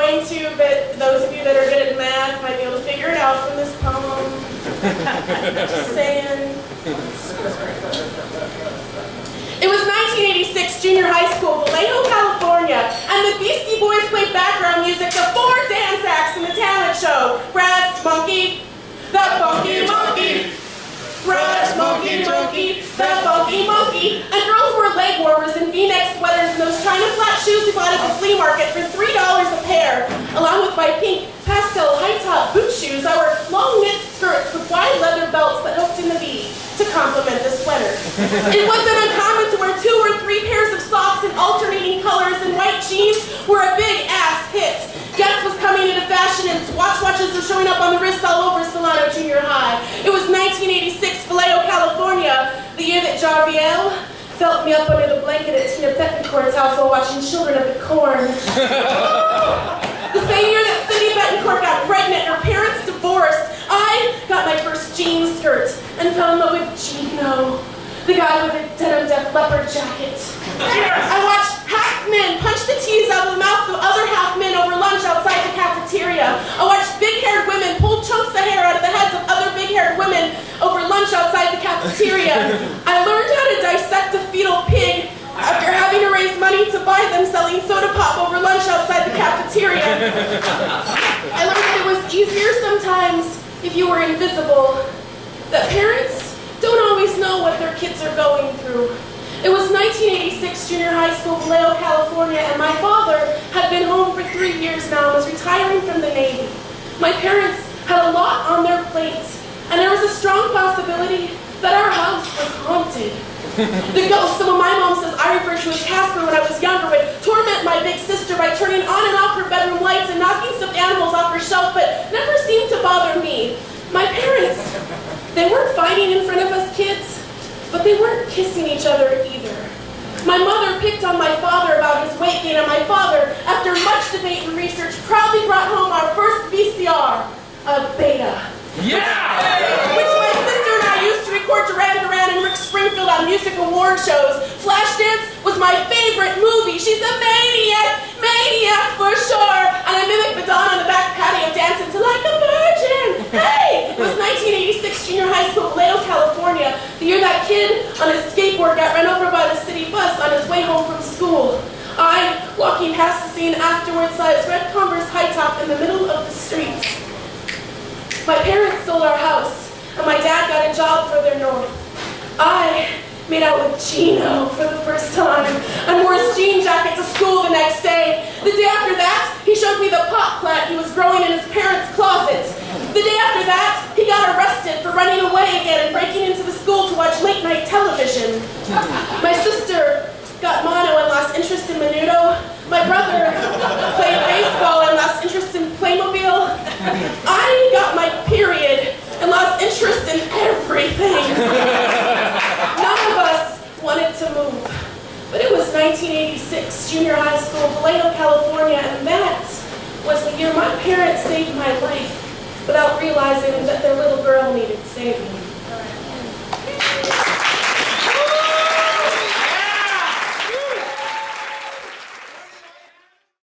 going to, but those of you that are good at math might be able to figure it out from this poem. Just saying. It was 1986, junior high school, Vallejo, California, and the Beastie Boys played background music to 4 dance acts in the talent show. Brass Monkey, the Funky Monkey. Brass Monkey, Monkey, the Funky Monkey. And girls wore leg warmers and V-neck sweaters and those China flat shoes we bought at the flea market for $3 a pair, along with my pink pastel high-top boot shoes. I wore long knit skirts with wide leather belts that hooked in the V to complement the sweater. It wasn't uncommon to wear 2 or 3 pairs of socks in alternating colors, and white jeans were a big ass hit. Guess was coming into fashion, and watches were showing up on the wrists all over Solano Junior High. It was 1986, Vallejo, California, the year that Jarviel felt me up under the blanket at Tina Betancourt's house while watching Children of the Corn. The same year that Cynthia Betancourt got pregnant and her parents divorced, I got my first jean skirt and fell in love with Gino, the guy with the denim Def Leppard jacket. I watched half men punch the teeth out of the mouth of other half men over lunch outside the cafeteria. I watched big-haired women pull chunks of hair out of the heads of other big-haired women over lunch outside the cafeteria. I learned how to dissect a fetal pig after having to raise money to buy them selling soda pop over lunch outside the cafeteria. I learned that it was easier sometimes if you were invisible, that parents don't always know what their kids are going through. It was 1986, junior high school, Vallejo, California, and my father had been home for 3 years now and was retiring from the Navy. My parents had a lot on their plates, and there was a strong possibility that our house was haunted. The ghost, so when my mom says I referred to as Casper when I was younger, would torment my big sister by turning on and off her bedroom lights and knocking stuffed animals off her shelf, but never seemed to bother me. My parents, they weren't fighting in front of us kids, but they weren't kissing each other either. My mother picked on my father about his weight gain, and my father, after much debate and research, proudly brought home our first VCR, a Beta. Yeah! Which my sister and I used to record Duran Duran and Rick Springfield on music award shows. Flashdance was my favorite movie. She's a maniac for sure. And I mimicked Madonna on the back patio dancing to Like a Virgin. Hey! It was 1986, junior high school, Vallejo, California, the year that kid on his skateboard got run over by the city bus on his way home from school. I, walking past the scene afterwards, saw his red Converse high top in the middle of the street. My parents sold our house, and my dad got a job further north. I made out with Gino for the first time and wore his jean jacket to school the next day. The day after that, he showed me the pot plant he was growing in his parents' closet. The day after that, he got arrested for running away again and breaking into the school to watch late-night television. My sister got mono and lost interest in Menudo. My brother played baseball and lost interest in Playmobil. I got my period and lost interest in everything. None of us wanted to move. But it was 1986, junior high school, Vallejo, California, and that was the year my parents saved my life without realizing that their little girl needed saving.